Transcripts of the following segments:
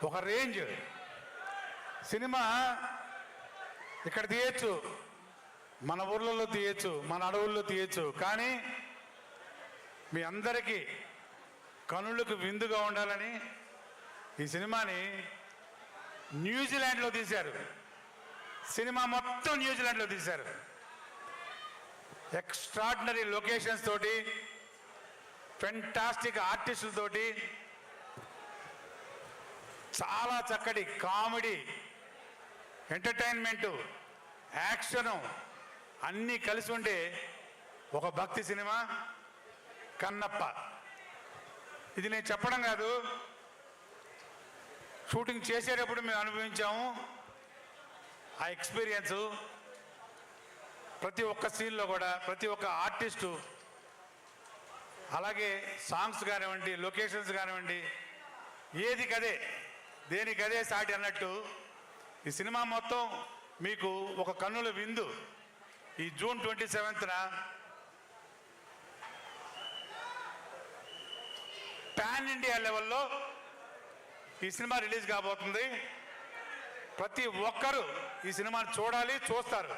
ఒక range cinema. ఇక్కడ తీయచ్చు, మన ఊర్లలో తీయచ్చు, మన అడవుల్లో తీయచ్చు, కానీ మీ అందరికీ కనులకు విందుగా ఉండాలని ఈ సినిమాని న్యూజిలాండ్లో తీశారు. సినిమా మొత్తం న్యూజిలాండ్లో తీశారు. ఎక్స్ట్రాడినరీ లొకేషన్స్ తోటి, ఫెంటాస్టిక్ ఆర్టిస్టులతోటి, చాలా చక్కటి కామెడీ, ఎంటర్టైన్మెంటు, యాక్షను అన్నీ కలిసి ఉండే ఒక భక్తి సినిమా కన్నప్ప. ఇది నేను చెప్పడం కాదు, షూటింగ్ చేసేటప్పుడు మేము అనుభవించాము ఆ ఎక్స్పీరియన్సు. ప్రతి ఒక్క సీన్లో కూడా ప్రతి ఒక్క ఆర్టిస్టు, అలాగే సాంగ్స్ కానివ్వండి, లొకేషన్స్ కానివ్వండి, ఏది కదే దేనికదే సాటి అన్నట్టు ఈ సినిమా మొత్తం మీకు ఒక కన్నుల విందు. ఈ జూన్ 27న పాన్ ఇండియా లెవెల్లో ఈ సినిమా రిలీజ్ కాబోతుంది. ప్రతి ఒక్కరూ ఈ సినిమాని చూడాలి, చూస్తారు,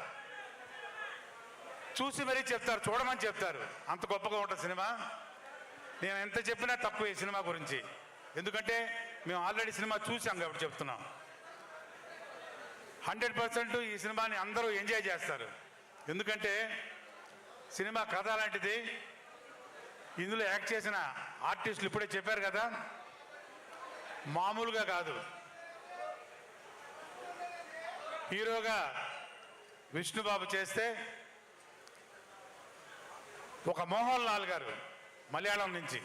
చూసి మరీ చెప్తారు, చూడమని చెప్తారు. అంత గొప్పగా ఉంటుంది సినిమా. నేను ఎంత చెప్పినా తక్కువ ఈ సినిమా గురించి, ఎందుకంటే మేము ఆల్రెడీ సినిమా చూసాం కాబట్టి చెప్తున్నాం. 100% ఈ సినిమాని అందరూ ఎంజాయ్ చేస్తారు. ఎందుకంటే సినిమా కథ లాంటిది. ఇందులో యాక్ట్ చేసిన ఆర్టిస్టులు ఇప్పుడే చెప్పారు కదా, మామూలుగా కాదు. హీరోగా విష్ణుబాబు చేస్తే, ఒక మోహన్ లాల్ గారు మలయాళం నుంచి,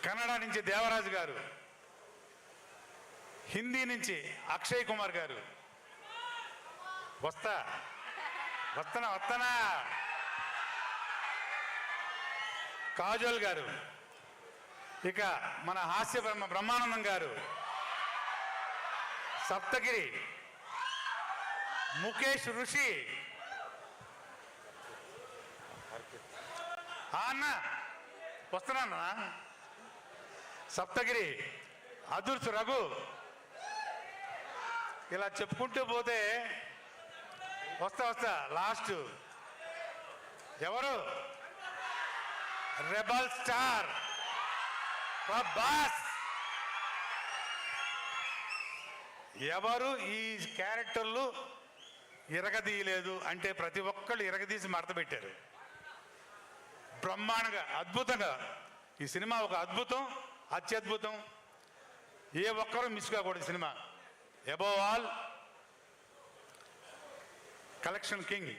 కన్నడ నుంచి దేవరాజు గారు, హిందీ నుంచి అక్షయ్ కుమార్ గారు, వస్తానా కాజోల్ గారు, ఇక మన హాస్య బ్రహ్మానందం గారు, సప్తగిరి, ముఖేష్ ఋషి, అన్న వస్తున్నానా, సప్తగిరి, అదుర్స్ రఘు, ఇలా చెప్పుకుంటూ పోతే వస్తా లాస్ట్ ఎవరు, రెబల్ స్టార్ ప్రభాస్. ఎవరు ఈ క్యారెక్టర్లు ఇరగదీయలేదు అంటే ప్రతి ఒక్కళ్ళు ఇరగదీసి మడత పెట్టారు. బ్రహ్మాండంగా, అద్భుతంగా. ఈ సినిమా ఒక అద్భుతం, అత్యద్భుతం. ఏ ఒక్కరూ మిస్ కాకూడదు సినిమా. Above all collection king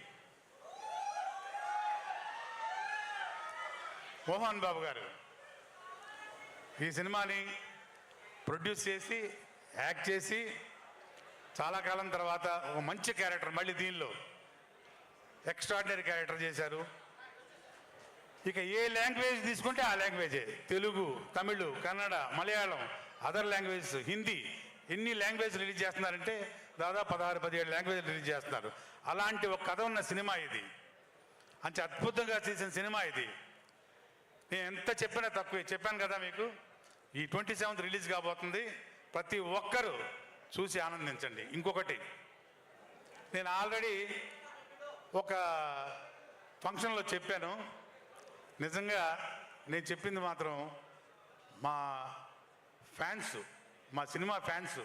Mohan Babu garu ఈ సినిమాని ప్రొడ్యూస్ చేసి, యాక్ట్ చేసి, చాలా కాలం తర్వాత ఒక మంచి క్యారెక్టర్, మళ్ళీ దీనిలో ఎక్స్ట్రాడినరీ క్యారెక్టర్ చేశారు. ఇక ఏ లాంగ్వేజ్ తీసుకుంటే ఆ లాంగ్వేజే, తెలుగు, తమిళ్, కన్నడ, మలయాళం, అదర్ లాంగ్వేజెస్, హిందీ, ఎన్ని లాంగ్వేజ్ రిలీజ్ చేస్తున్నారంటే దాదాపు 16-17 లాంగ్వేజ్ రిలీజ్ చేస్తున్నారు. అలాంటి ఒక కథ ఉన్న సినిమా ఇది. అంత అద్భుతంగా చేసిన సినిమా ఇది. నేను ఎంత చెప్పినా తక్కువే. చెప్పాను కదా మీకు, ఈ 27th రిలీజ్ కాబోతుంది. ప్రతి ఒక్కరూ చూసి ఆనందించండి. ఇంకొకటి, నేను ఆల్రెడీ ఒక ఫంక్షన్లో చెప్పాను. నిజంగా నేను చెప్పింది మాత్రం మా ఫ్యాన్స్, మా సినిమా ఫ్యాన్స్,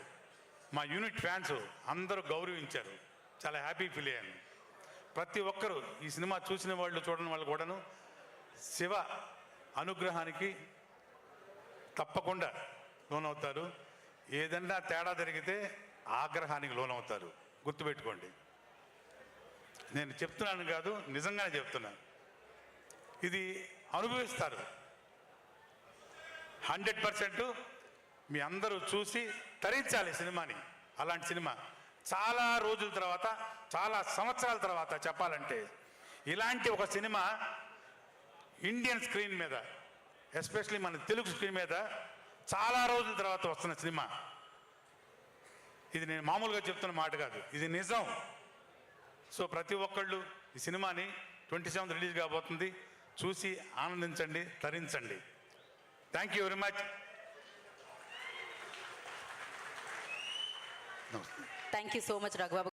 మా యూనిట్ ఫ్యాన్స్ అందరూ గౌరవించారు. చాలా హ్యాపీ ఫీల్ అయ్యాను. ప్రతి ఒక్కరూ ఈ సినిమా చూసిన వాళ్ళు, చూడని వాళ్ళు కూడాను శివ అనుగ్రహానికి తప్పకుండా లోనవుతారు. ఏదన్నా తేడా జరిగితే ఆగ్రహానికి లోనవుతారు. గుర్తుపెట్టుకోండి. నేను చెప్తున్నాను కాదు, నిజంగానే చెప్తున్నాను. ఇది అనుభవిస్తారు. 100% మీ అందరూ చూసి తరించాలి సినిమాని. అలాంటి సినిమా చాలా రోజుల తర్వాత, చాలా సంవత్సరాల తర్వాత చెప్పాలంటే, ఇలాంటి ఒక సినిమా ఇండియన్ స్క్రీన్ మీద, ఎస్పెషలీ మన తెలుగు స్క్రీన్ మీద చాలా రోజుల తర్వాత వస్తున్న సినిమా ఇది. నేను మామూలుగా చెప్తున్న మాట కాదు, ఇది నిజం. సో ప్రతి ఒక్కళ్ళు ఈ సినిమాని 27th రిలీజ్ కాబోతుంది, చూసి ఆనందించండి, తరించండి. Thank you very much. నమస్తే. Thank you so much Raghubabu